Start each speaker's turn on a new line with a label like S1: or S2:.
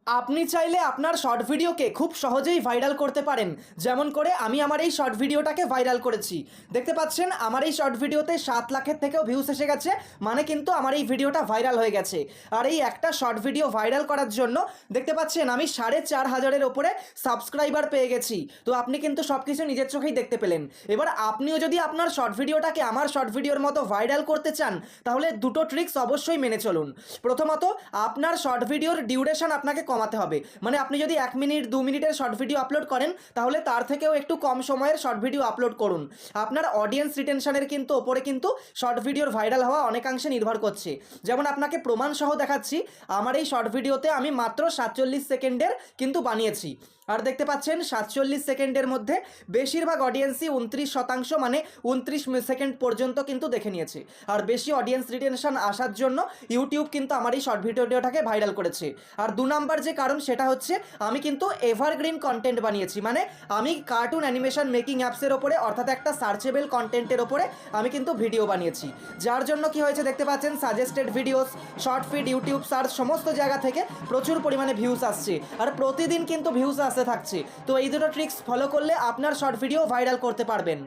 S1: আপনি চাইলে আপনার শর্ট ভিডিওকে খুব সহজেই ভাইরাল করতে পারেন। যেমন করে আমি আমার এই শর্ট ভিডিওটাকে ভাইরাল করেছি। দেখতে পাচ্ছেন আমার এই শর্ট ভিডিওতে 7 লাখের থেকেও ভিউস এসে গেছে, মানে কিন্তু আমার এই ভিডিওটা ভাইরাল হয়ে গেছে। আর এই একটা শর্ট ভিডিও ভাইরাল করার জন্য দেখতে পাচ্ছেন আমি 4,500-এর ওপরে সাবস্ক্রাইবার পেয়ে গেছি। তো আপনি কিন্তু সব কিছু নিজের চোখেই দেখতে পেলেন। এবার আপনিও যদি আপনার শর্ট ভিডিওটাকে আমার শর্ট ভিডিওর মতো ভাইরাল করতে চান, তাহলে দুটো ট্রিক্স অবশ্যই মেনে চলুন। প্রথমত, আপনার শর্ট ভিডিওর ডিউরেশন আপনাকে কমাতে হবে। মানে আপনি যদি 1 মিনিট 2 মিনিটের শর্ট ভিডিও আপলোড করেন, তাহলে তার থেকেও একটু কম সময়ের শর্ট ভিডিও আপলোড করুন। আপনার অডিয়েন্স রিটেনশনের কিন্তু ওপরে কিন্তু শর্ট ভিডিওর ভাইরাল হওয়া অনেকাংশে নির্ভর করছে। যেমন আপনাকে প্রমাণ সহ দেখাচ্ছি, আমার এই শর্ট ভিডিওতে আমি মাত্র 47 সেকেন্ডের কিন্তু বানিয়েছি। আর দেখতে পাচ্ছেন 47 সেকেন্ডের মধ্যে বেশিরভাগ অডিয়েন্সই 29%, মানে 29 সেকেন্ড পর্যন্ত কিন্তু দেখে নিয়েছে। আর বেশি অডিয়েন্স রিটেনশন আসার জন্য ইউটিউব কিন্তু আমার এই শর্ট ভিডিওটাকে ভাইরাল করেছে। আর 2 নাম্বার যে কারণ সেটা হচ্ছে আমি কিন্তু এভারগ্রিন কন্টেন্ট বানিয়েছি। মানে আমি কার্টুন অ্যানিমেশন মেকিং অ্যাপসের ওপরে, অর্থাৎ একটা সার্চেবল কন্টেন্টের ওপরে আমি কিন্তু ভিডিও বানিয়েছি। যার জন্য কি হয়েছে দেখতে পাচ্ছেন, suggested videos, short feed, YouTube search সমস্ত জায়গা থেকে প্রচুর পরিমাণে ভিউজ আসছে। আর প্রতিদিন কিন্তু ভিউজ আসতে থাকছে। তো এই দুটো ট্রিক্স ফলো করলে আপনার শর্ট ভিডিও ভাইরাল করতে পারবেন।